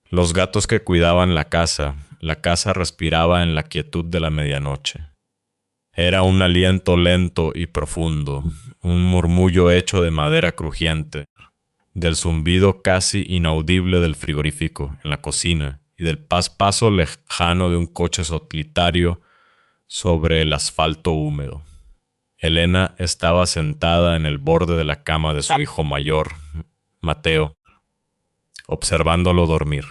Los gatos que cuidaban la casa respiraba en la quietud de la medianoche. Era un aliento lento y profundo, un murmullo hecho de madera crujiente, del zumbido casi inaudible del frigorífico en la cocina y del paso lejano de un coche solitario sobre el asfalto húmedo. Elena estaba sentada en el borde de la cama de su hijo mayor, Mateo, observándolo dormir.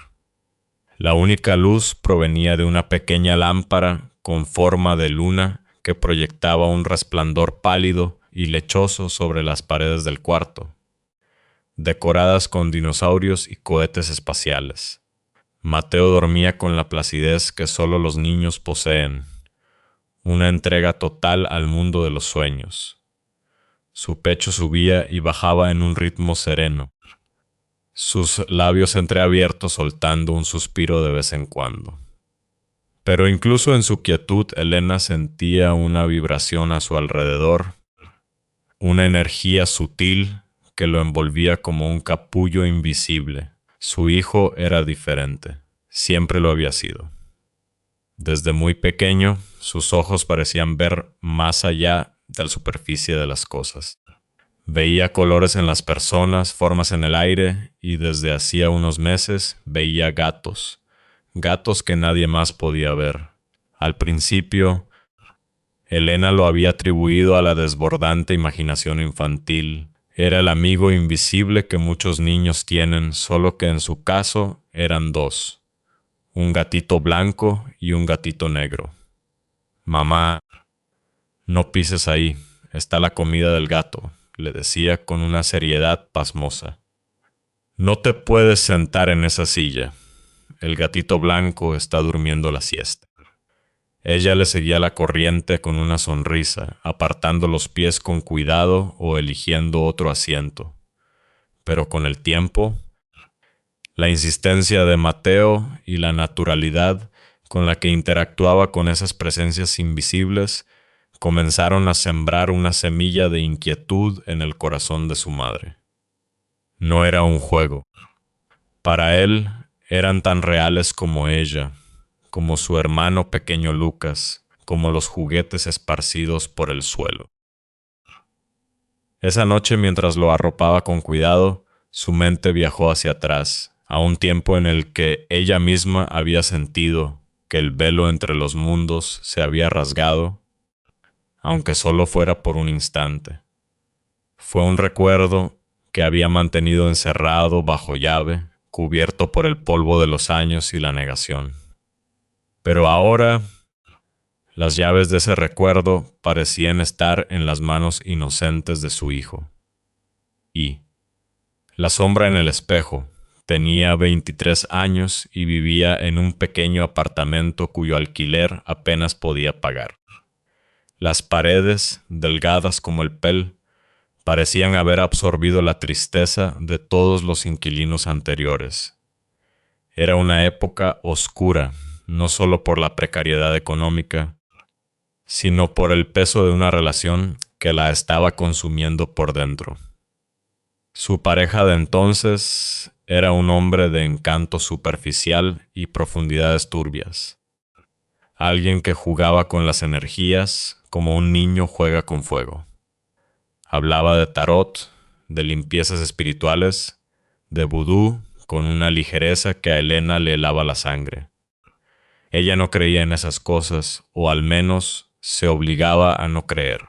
La única luz provenía de una pequeña lámpara con forma de luna que proyectaba un resplandor pálido y lechoso sobre las paredes del cuarto, decoradas con dinosaurios y cohetes espaciales. Mateo dormía con la placidez que solo los niños poseen, una entrega total al mundo de los sueños. Su pecho subía y bajaba en un ritmo sereno, sus labios entreabiertos soltando un suspiro de vez en cuando. Pero incluso en su quietud, Elena sentía una vibración a su alrededor, una energía sutil que lo envolvía como un capullo invisible. Su hijo era diferente, siempre lo había sido. Desde muy pequeño, sus ojos parecían ver más allá de la superficie de las cosas. Veía colores en las personas, formas en el aire, y desde hacía unos meses veía gatos, gatos que nadie más podía ver. Al principio, Elena lo había atribuido a la desbordante imaginación infantil. Era el amigo invisible que muchos niños tienen, solo que en su caso eran dos, un gatito blanco y un gatito negro. Mamá, no pises ahí, está la comida del gato, le decía con una seriedad pasmosa. No te puedes sentar en esa silla. El gatito blanco está durmiendo la siesta. Ella le seguía la corriente con una sonrisa, apartando los pies con cuidado o eligiendo otro asiento. Pero con el tiempo, la insistencia de Mateo y la naturalidad con la que interactuaba con esas presencias invisibles comenzaron a sembrar una semilla de inquietud en el corazón de su madre. No era un juego. Para él eran tan reales como ella, como su hermano pequeño Lucas, como los juguetes esparcidos por el suelo. Esa noche, mientras lo arropaba con cuidado, su mente viajó hacia atrás, a un tiempo en el que ella misma había sentido que el velo entre los mundos se había rasgado, aunque solo fuera por un instante. Fue un recuerdo que había mantenido encerrado bajo llave, cubierto por el polvo de los años y la negación. Pero ahora, las llaves de ese recuerdo parecían estar en las manos inocentes de su hijo. Y la sombra en el espejo tenía 23 años y vivía en un pequeño apartamento cuyo alquiler apenas podía pagar. Las paredes, delgadas como el pel, parecían haber absorbido la tristeza de todos los inquilinos anteriores. Era una época oscura, no solo por la precariedad económica, sino por el peso de una relación que la estaba consumiendo por dentro. Su pareja de entonces era un hombre de encanto superficial y profundidades turbias. Alguien que jugaba con las energías como un niño juega con fuego. Hablaba de tarot, de limpiezas espirituales, de vudú, con una ligereza que a Elena le helaba la sangre. Ella no creía en esas cosas, o al menos se obligaba a no creer.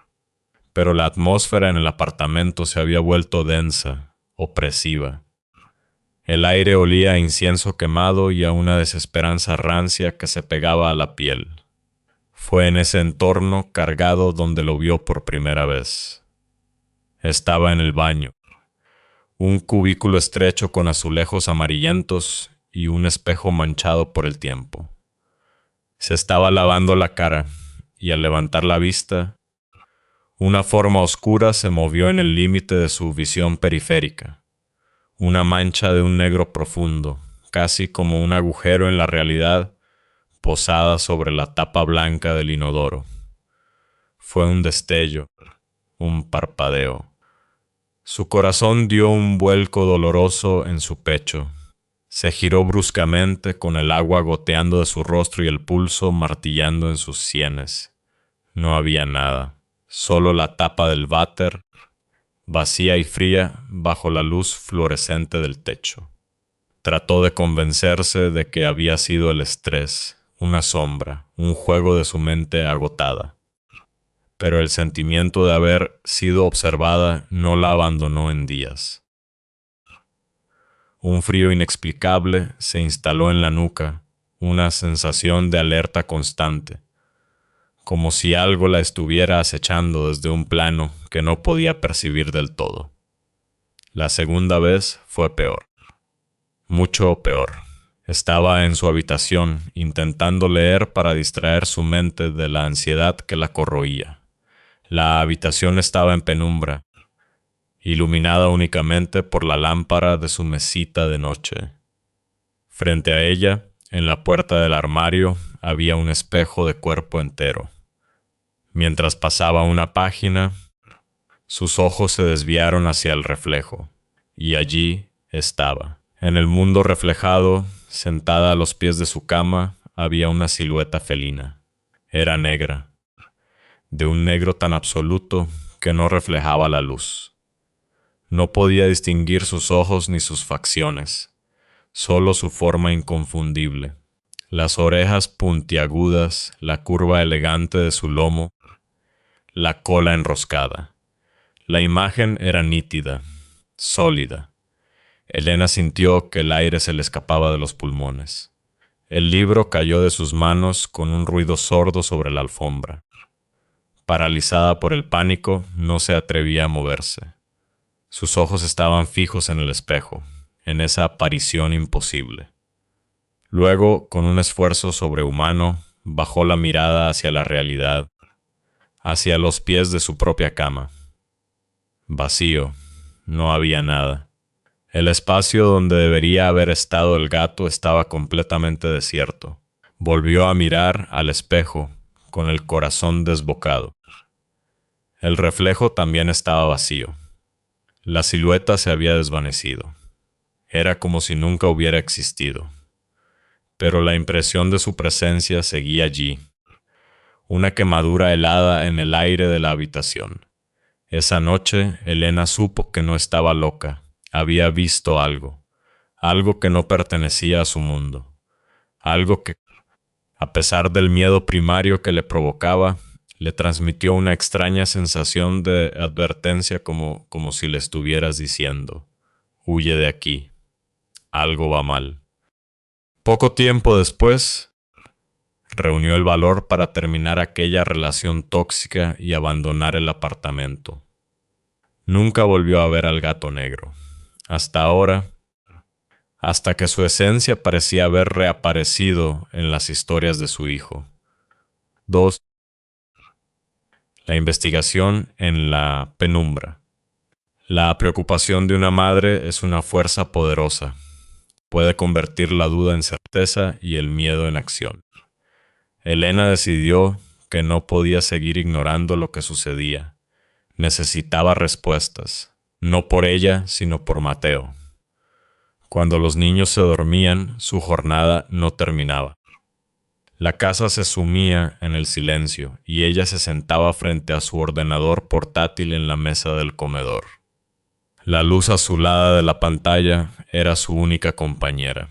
Pero la atmósfera en el apartamento se había vuelto densa, opresiva. El aire olía a incienso quemado y a una desesperanza rancia que se pegaba a la piel. Fue en ese entorno cargado donde lo vio por primera vez. Estaba en el baño, un cubículo estrecho con azulejos amarillentos y un espejo manchado por el tiempo. Se estaba lavando la cara y al levantar la vista, una forma oscura se movió en el límite de su visión periférica, una mancha de un negro profundo, casi como un agujero en la realidad, posada sobre la tapa blanca del inodoro. Fue un destello, un parpadeo. Su corazón dio un vuelco doloroso en su pecho. Se giró bruscamente, con el agua goteando de su rostro y el pulso martillando en sus sienes. No había nada, solo la tapa del váter, vacía y fría bajo la luz fluorescente del techo. Trató de convencerse de que había sido el estrés, una sombra, un juego de su mente agotada. Pero el sentimiento de haber sido observada no la abandonó en días. Un frío inexplicable se instaló en la nuca, una sensación de alerta constante, como si algo la estuviera acechando desde un plano que no podía percibir del todo. La segunda vez fue peor, mucho peor. Estaba en su habitación, intentando leer para distraer su mente de la ansiedad que la corroía. La habitación estaba en penumbra, iluminada únicamente por la lámpara de su mesita de noche. Frente a ella, en la puerta del armario, había un espejo de cuerpo entero. Mientras pasaba una página, sus ojos se desviaron hacia el reflejo, y allí estaba. En el mundo reflejado, sentada a los pies de su cama, había una silueta felina. Era negra, de un negro tan absoluto que no reflejaba la luz. No podía distinguir sus ojos ni sus facciones, solo su forma inconfundible. Las orejas puntiagudas, la curva elegante de su lomo, la cola enroscada. La imagen era nítida, sólida. Elena sintió que el aire se le escapaba de los pulmones. El libro cayó de sus manos con un ruido sordo sobre la alfombra. Paralizada por el pánico, no se atrevía a moverse. Sus ojos estaban fijos en el espejo, en esa aparición imposible. Luego, con un esfuerzo sobrehumano, bajó la mirada hacia la realidad, hacia los pies de su propia cama. Vacío, no había nada. El espacio donde debería haber estado el gato estaba completamente desierto. Volvió a mirar al espejo, con el corazón desbocado. El reflejo también estaba vacío. La silueta se había desvanecido. Era como si nunca hubiera existido. Pero la impresión de su presencia seguía allí. Una quemadura helada en el aire de la habitación. Esa noche, Elena supo que no estaba loca. Había visto algo. Algo que no pertenecía a su mundo. Algo que, a pesar del miedo primario que le provocaba, le transmitió una extraña sensación de advertencia, como si le estuvieras diciendo: huye de aquí, algo va mal. Poco tiempo después, reunió el valor para terminar aquella relación tóxica y abandonar el apartamento. Nunca volvió a ver al gato negro. Hasta ahora, hasta que su esencia parecía haber reaparecido en las historias de su hijo. 2. La investigación en la penumbra. La preocupación de una madre es una fuerza poderosa. Puede convertir la duda en certeza y el miedo en acción. Elena decidió que no podía seguir ignorando lo que sucedía. Necesitaba respuestas, no por ella, sino por Mateo. Cuando los niños se dormían, su jornada no terminaba. La casa se sumía en el silencio y ella se sentaba frente a su ordenador portátil en la mesa del comedor. La luz azulada de la pantalla era su única compañera.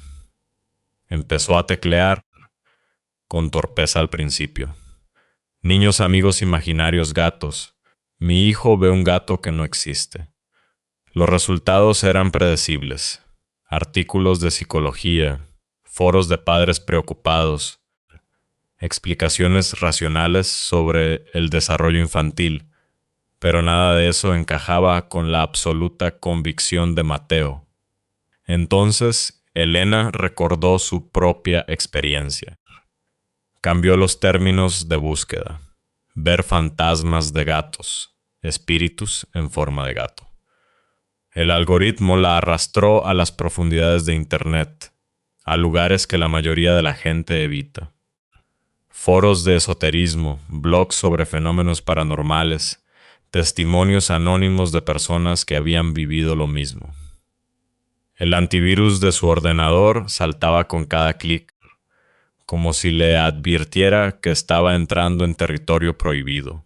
Empezó a teclear con torpeza al principio. Niños amigos imaginarios gatos. Mi hijo ve un gato que no existe. Los resultados eran predecibles. Artículos de psicología, foros de padres preocupados, explicaciones racionales sobre el desarrollo infantil, pero nada de eso encajaba con la absoluta convicción de Mateo. Entonces, Elena recordó su propia experiencia. Cambió los términos de búsqueda. Ver fantasmas de gatos, espíritus en forma de gato. El algoritmo la arrastró a las profundidades de Internet, a lugares que la mayoría de la gente evita. Foros de esoterismo, blogs sobre fenómenos paranormales, testimonios anónimos de personas que habían vivido lo mismo. El antivirus de su ordenador saltaba con cada clic, como si le advirtiera que estaba entrando en territorio prohibido.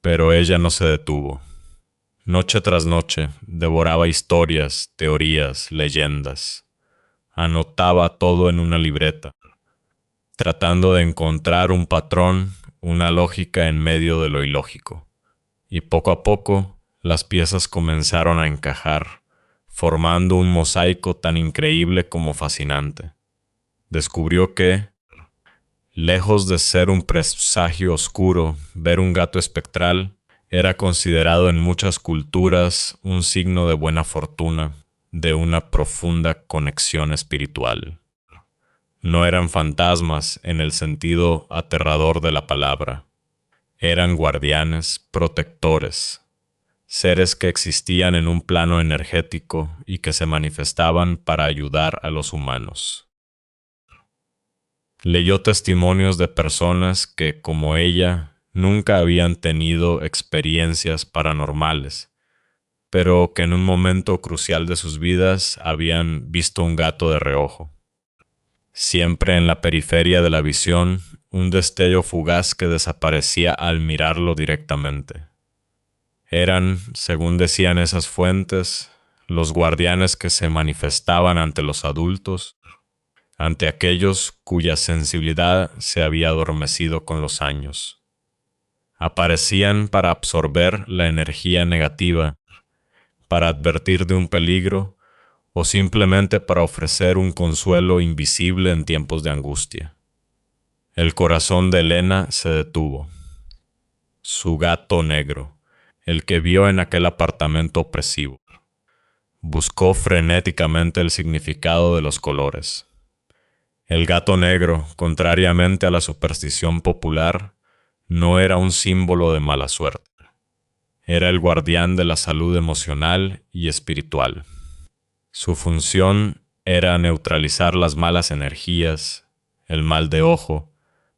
Pero ella no se detuvo. Noche tras noche devoraba historias, teorías, leyendas. Anotaba todo en una libreta, tratando de encontrar un patrón, una lógica en medio de lo ilógico. Y poco a poco las piezas comenzaron a encajar, formando un mosaico tan increíble como fascinante. Descubrió que, lejos de ser un presagio oscuro, ver un gato espectral era considerado en muchas culturas un signo de buena fortuna, de una profunda conexión espiritual. No eran fantasmas en el sentido aterrador de la palabra. Eran guardianes, protectores, seres que existían en un plano energético y que se manifestaban para ayudar a los humanos. Leyó testimonios de personas que, como ella, nunca habían tenido experiencias paranormales, pero que en un momento crucial de sus vidas habían visto un gato de reojo. Siempre en la periferia de la visión, un destello fugaz que desaparecía al mirarlo directamente. Eran, según decían esas fuentes, los guardianes que se manifestaban ante los adultos, ante aquellos cuya sensibilidad se había adormecido con los años. Aparecían para absorber la energía negativa, para advertir de un peligro o simplemente para ofrecer un consuelo invisible en tiempos de angustia. El corazón de Elena se detuvo. Su gato negro, el que vio en aquel apartamento opresivo. Buscó frenéticamente el significado de los colores. El gato negro, contrariamente a la superstición popular, no era un símbolo de mala suerte. Era el guardián de la salud emocional y espiritual. Su función era neutralizar las malas energías, el mal de ojo,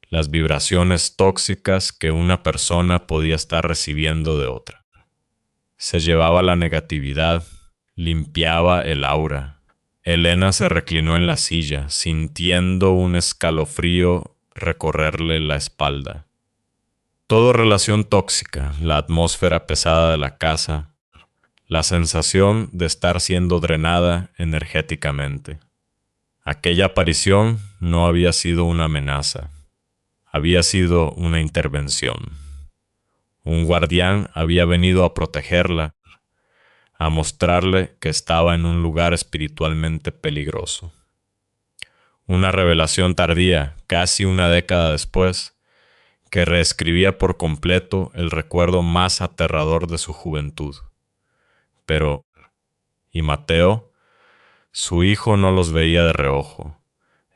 las vibraciones tóxicas que una persona podía estar recibiendo de otra. Se llevaba la negatividad, limpiaba el aura. Elena se reclinó en la silla, sintiendo un escalofrío recorrerle la espalda. Toda relación tóxica, la atmósfera pesada de la casa, la sensación de estar siendo drenada energéticamente. Aquella aparición no había sido una amenaza, había sido una intervención. Un guardián había venido a protegerla, a mostrarle que estaba en un lugar espiritualmente peligroso. Una revelación tardía, casi una década después, que reescribía por completo el recuerdo más aterrador de su juventud. Pero, ¿y Mateo? Su hijo no los veía de reojo,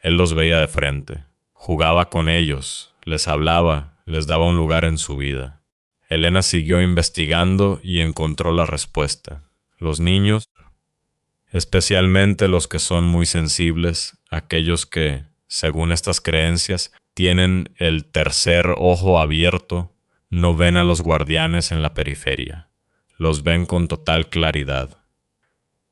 él los veía de frente, jugaba con ellos, les hablaba, les daba un lugar en su vida. Elena siguió investigando y encontró la respuesta. Los niños, especialmente los que son muy sensibles, aquellos que, según estas creencias, tienen el tercer ojo abierto, no ven a los guardianes en la periferia. Los ven con total claridad.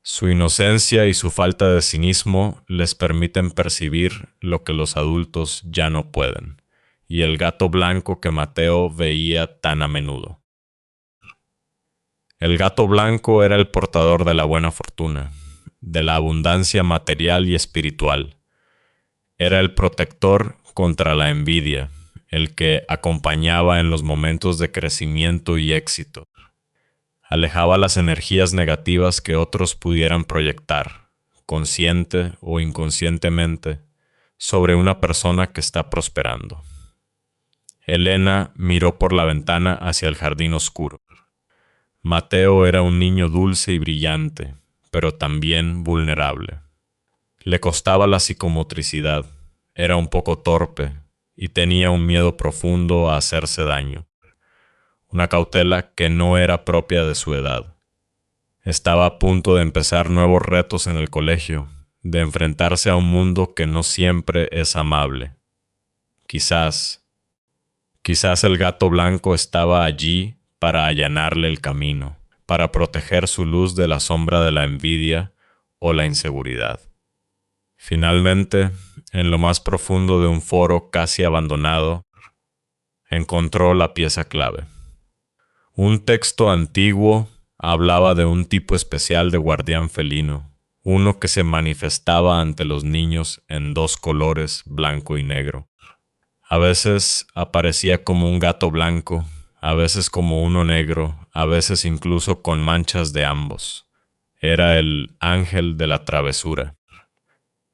Su inocencia y su falta de cinismo les permiten percibir lo que los adultos ya no pueden, y el gato blanco que Mateo veía tan a menudo. El gato blanco era el portador de la buena fortuna, de la abundancia material y espiritual. Era el protector contra la envidia, el que acompañaba en los momentos de crecimiento y éxito. Alejaba las energías negativas que otros pudieran proyectar, consciente o inconscientemente, sobre una persona que está prosperando. Elena miró por la ventana hacia el jardín oscuro. Mateo era un niño dulce y brillante, pero también vulnerable. Le costaba la psicomotricidad, era un poco torpe y tenía un miedo profundo a hacerse daño. Una cautela que no era propia de su edad. Estaba a punto de empezar nuevos retos en el colegio, de enfrentarse a un mundo que no siempre es amable. Quizás el gato blanco estaba allí para allanarle el camino, para proteger su luz de la sombra de la envidia o la inseguridad. Finalmente, en lo más profundo de un foro casi abandonado, encontró la pieza clave. Un texto antiguo hablaba de un tipo especial de guardián felino, uno que se manifestaba ante los niños en dos colores, blanco y negro. A veces aparecía como un gato blanco, a veces como uno negro, a veces incluso con manchas de ambos. Era el ángel de la travesura,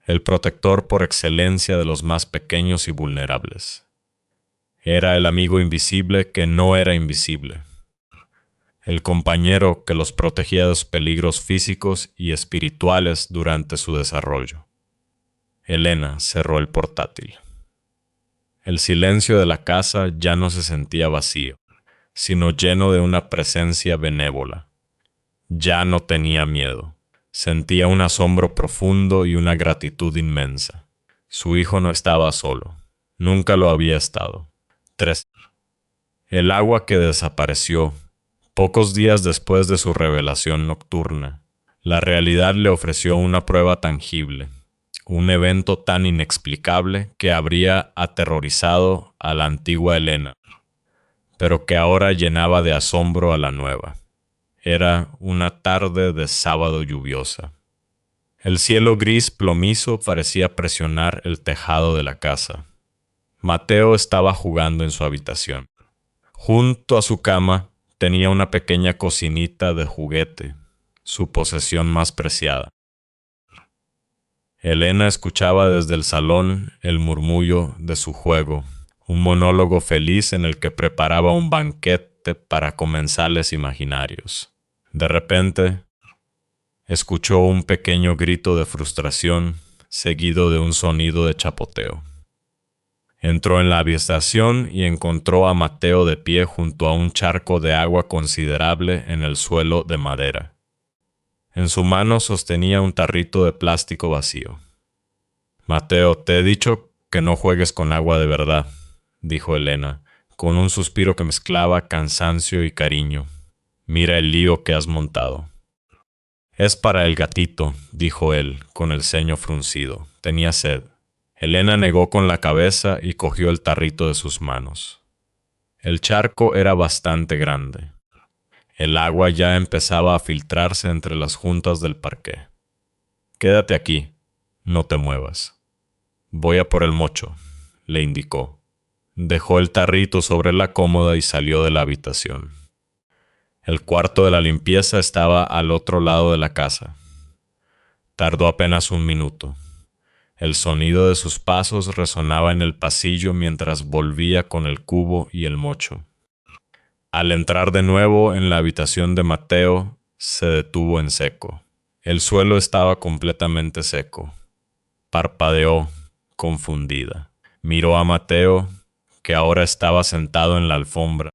el protector por excelencia de los más pequeños y vulnerables. Era el amigo invisible que no era invisible, el compañero que los protegía de los peligros físicos y espirituales durante su desarrollo. Elena cerró el portátil. El silencio de la casa ya no se sentía vacío, sino lleno de una presencia benévola. Ya no tenía miedo. Sentía un asombro profundo y una gratitud inmensa. Su hijo no estaba solo. Nunca lo había estado. 3. El agua que desapareció pocos días después de su revelación nocturna. La realidad le ofreció una prueba tangible, un evento tan inexplicable que habría aterrorizado a la antigua Elena, pero que ahora llenaba de asombro a la nueva. Era una tarde de sábado lluviosa. El cielo gris plomizo parecía presionar el tejado de la casa. Mateo estaba jugando en su habitación. Junto a su cama tenía una pequeña cocinita de juguete, su posesión más preciada. Elena escuchaba desde el salón el murmullo de su juego, un monólogo feliz en el que preparaba un banquete para comensales imaginarios. De repente, escuchó un pequeño grito de frustración, seguido de un sonido de chapoteo. Entró en la habitación y encontró a Mateo de pie junto a un charco de agua considerable en el suelo de madera. En su mano sostenía un tarrito de plástico vacío. «Mateo, te he dicho que no juegues con agua de verdad», dijo Elena, con un suspiro que mezclaba cansancio y cariño. «Mira el lío que has montado». «Es para el gatito», dijo él, con el ceño fruncido. Tenía sed. Elena negó con la cabeza y cogió el tarrito de sus manos. El charco era bastante grande. El agua ya empezaba a filtrarse entre las juntas del parqué. «Quédate aquí, no te muevas». «Voy a por el mocho», le indicó. Dejó el tarrito sobre la cómoda y salió de la habitación. El cuarto de la limpieza estaba al otro lado de la casa. Tardó apenas un minuto. El sonido de sus pasos resonaba en el pasillo mientras volvía con el cubo y el mocho. Al entrar de nuevo en la habitación de Mateo, se detuvo en seco. El suelo estaba completamente seco. Parpadeó, confundida. Miró a Mateo, que ahora estaba sentado en la alfombra,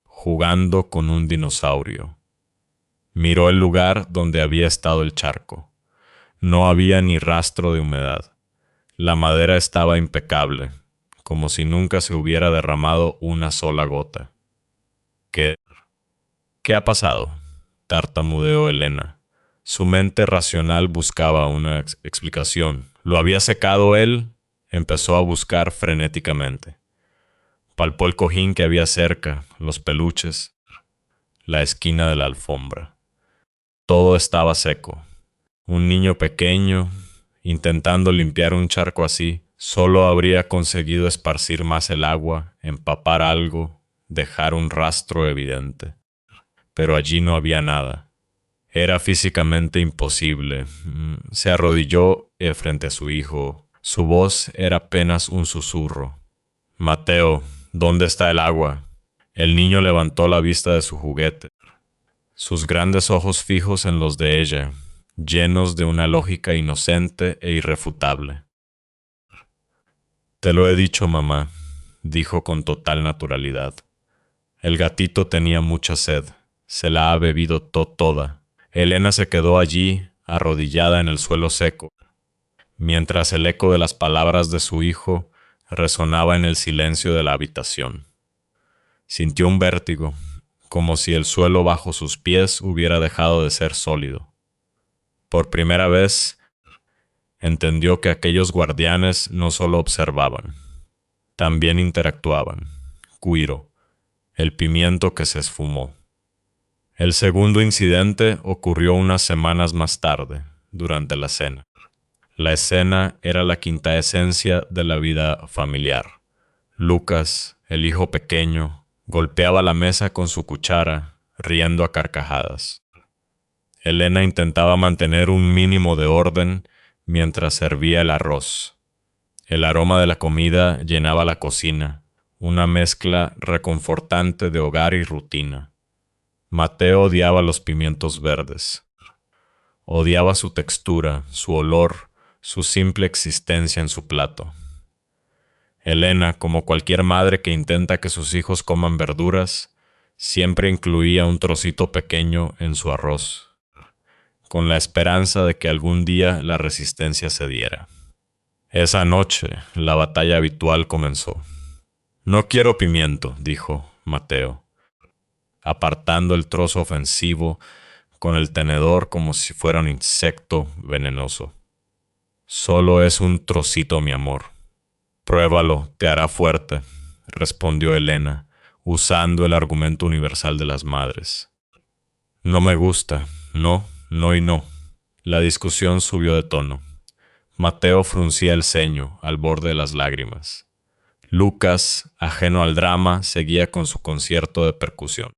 jugando con un dinosaurio. Miró el lugar donde había estado el charco. No había ni rastro de humedad. La madera estaba impecable, como si nunca se hubiera derramado una sola gota. ¿Qué ha pasado?», tartamudeó Elena. Su mente racional buscaba una explicación. ¿Lo había secado él? Empezó a buscar frenéticamente. Palpó el cojín que había cerca, los peluches, la esquina de la alfombra. Todo estaba seco. Un niño pequeño, intentando limpiar un charco así, solo habría conseguido esparcir más el agua, empapar algo, dejar un rastro evidente. Pero allí no había nada. Era físicamente imposible. Se arrodilló frente a su hijo. Su voz era apenas un susurro. «Mateo, ¿dónde está el agua?». El niño levantó la vista de su juguete. Sus grandes ojos fijos en los de ella, llenos de una lógica inocente e irrefutable. «Te lo he dicho, mamá», dijo con total naturalidad. El gatito tenía mucha sed. Se la ha bebido toda. Elena se quedó allí, arrodillada en el suelo seco, mientras el eco de las palabras de su hijo resonaba en el silencio de la habitación. Sintió un vértigo, como si el suelo bajo sus pies hubiera dejado de ser sólido. Por primera vez, entendió que aquellos guardianes no solo observaban, también interactuaban. Cuiro, el pimiento que se esfumó. El segundo incidente ocurrió unas semanas más tarde, durante la cena. La escena era la quinta esencia de la vida familiar. Lucas, el hijo pequeño, golpeaba la mesa con su cuchara, riendo a carcajadas. Elena intentaba mantener un mínimo de orden mientras servía el arroz. El aroma de la comida llenaba la cocina, una mezcla reconfortante de hogar y rutina. Mateo odiaba los pimientos verdes. Odiaba su textura, su olor, su simple existencia en su plato. Elena, como cualquier madre que intenta que sus hijos coman verduras, siempre incluía un trocito pequeño en su arroz, con la esperanza de que algún día la resistencia cediera. Esa noche, la batalla habitual comenzó. «No quiero pimiento», dijo Mateo, apartando el trozo ofensivo con el tenedor como si fuera un insecto venenoso. «Solo es un trocito, mi amor». «Pruébalo, te hará fuerte», respondió Elena, usando el argumento universal de las madres. «No me gusta, no y no». La discusión subió de tono. Mateo fruncía el ceño al borde de las lágrimas. Lucas, ajeno al drama, seguía con su concierto de percusión.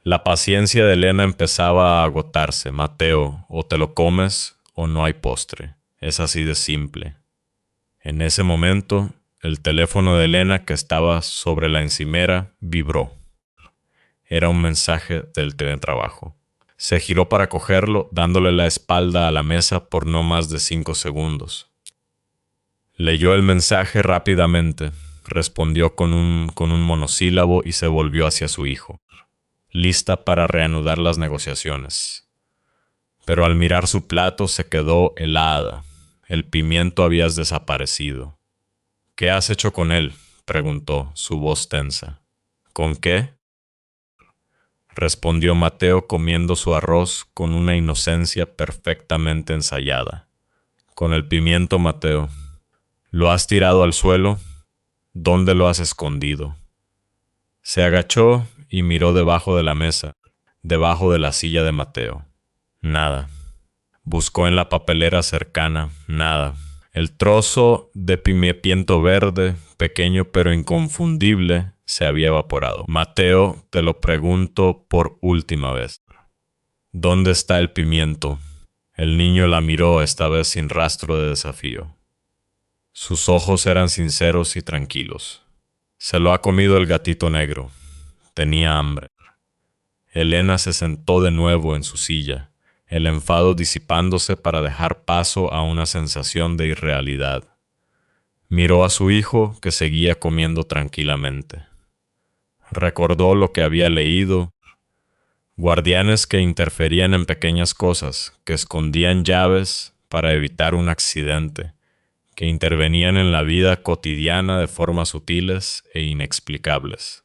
La paciencia de Elena empezaba a agotarse. «Mateo, o te lo comes o no hay postre. Es así de simple». En ese momento, el teléfono de Elena, que estaba sobre la encimera, vibró. Era un mensaje del teletrabajo. Se giró para cogerlo, dándole la espalda a la mesa por no más de 5 segundos. Leyó el mensaje rápidamente, respondió con un monosílabo y se volvió hacia su hijo, lista para reanudar las negociaciones. Pero al mirar su plato se quedó helada. El pimiento había desaparecido. «¿Qué has hecho con él?», preguntó, su voz tensa. «¿Con qué?», respondió Mateo comiendo su arroz con una inocencia perfectamente ensayada. «Con el pimiento, Mateo». «¿Lo has tirado al suelo? ¿Dónde lo has escondido?». Se agachó y miró debajo de la mesa, debajo de la silla de Mateo. Nada. Buscó en la papelera cercana. Nada. El trozo de pimiento verde, pequeño pero inconfundible, se había evaporado. «Mateo, te lo pregunto por última vez. ¿Dónde está el pimiento?». El niño la miró, esta vez sin rastro de desafío. Sus ojos eran sinceros y tranquilos. «Se lo ha comido el gatito negro. Tenía hambre». Elena se sentó de nuevo en su silla, el enfado disipándose para dejar paso a una sensación de irrealidad. Miró a su hijo, que seguía comiendo tranquilamente. Recordó lo que había leído. Guardianes que interferían en pequeñas cosas, que escondían llaves para evitar un accidente, que intervenían en la vida cotidiana de formas sutiles e inexplicables.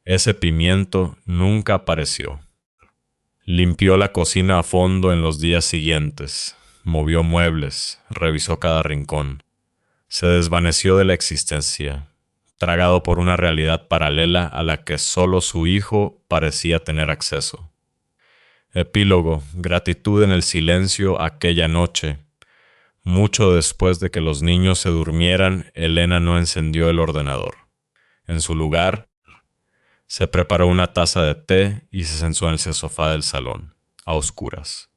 Ese pimiento nunca apareció. Limpió la cocina a fondo en los días siguientes, movió muebles, revisó cada rincón. Se desvaneció de la existencia, tragado por una realidad paralela a la que solo su hijo parecía tener acceso. Epílogo: gratitud en el silencio aquella noche. Mucho después de que los niños se durmieran, Elena no encendió el ordenador. En su lugar, se preparó una taza de té y se sentó en el sofá del salón, a oscuras.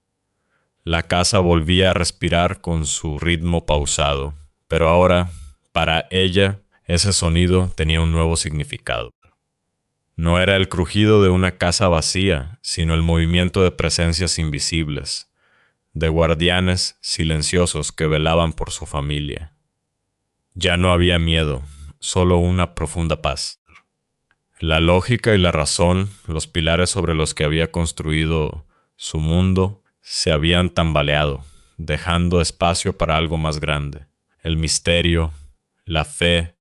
La casa volvía a respirar con su ritmo pausado, pero ahora, para ella, ese sonido tenía un nuevo significado. No era el crujido de una casa vacía, sino el movimiento de presencias invisibles, de guardianes silenciosos que velaban por su familia. Ya no había miedo, solo una profunda paz. La lógica y la razón, los pilares sobre los que había construido su mundo, se habían tambaleado, dejando espacio para algo más grande. El misterio, la fe,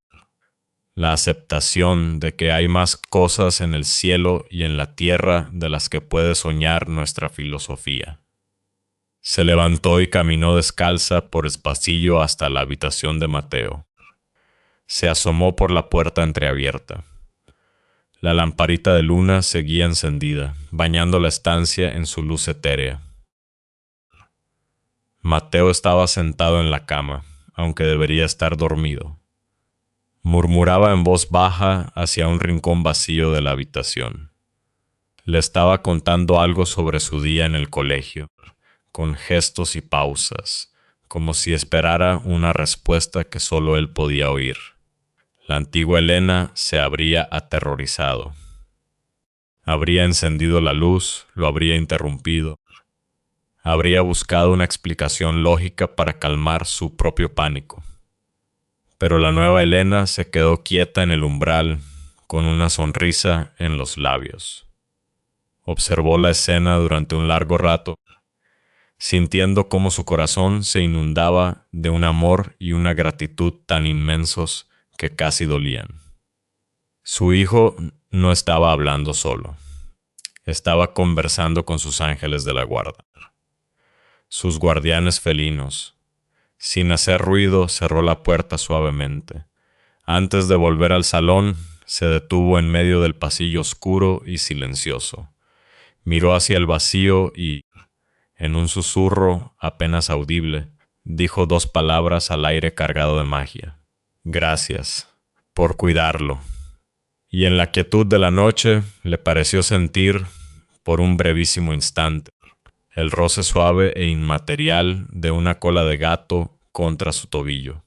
la aceptación de que hay más cosas en el cielo y en la tierra de las que puede soñar nuestra filosofía. Se levantó y caminó descalza por el pasillo hasta la habitación de Mateo. Se asomó por la puerta entreabierta. La lamparita de luna seguía encendida, bañando la estancia en su luz etérea. Mateo estaba sentado en la cama, aunque debería estar dormido. Murmuraba en voz baja hacia un rincón vacío de la habitación. Le estaba contando algo sobre su día en el colegio, con gestos y pausas, como si esperara una respuesta que solo él podía oír. La antigua Elena se habría aterrorizado. Habría encendido la luz, lo habría interrumpido. Habría buscado una explicación lógica para calmar su propio pánico. Pero la nueva Elena se quedó quieta en el umbral, con una sonrisa en los labios. Observó la escena durante un largo rato, sintiendo cómo su corazón se inundaba de un amor y una gratitud tan inmensos que casi dolían. Su hijo no estaba hablando solo. Estaba conversando con sus ángeles de la guarda. Sus guardianes felinos. Sin hacer ruido, cerró la puerta suavemente. Antes de volver al salón, se detuvo en medio del pasillo oscuro y silencioso. Miró hacia el vacío y, en un susurro apenas audible, dijo 2 palabras al aire cargado de magia. Gracias por cuidarlo. Y en la quietud de la noche le pareció sentir, por un brevísimo instante, el roce suave e inmaterial de una cola de gato contra su tobillo.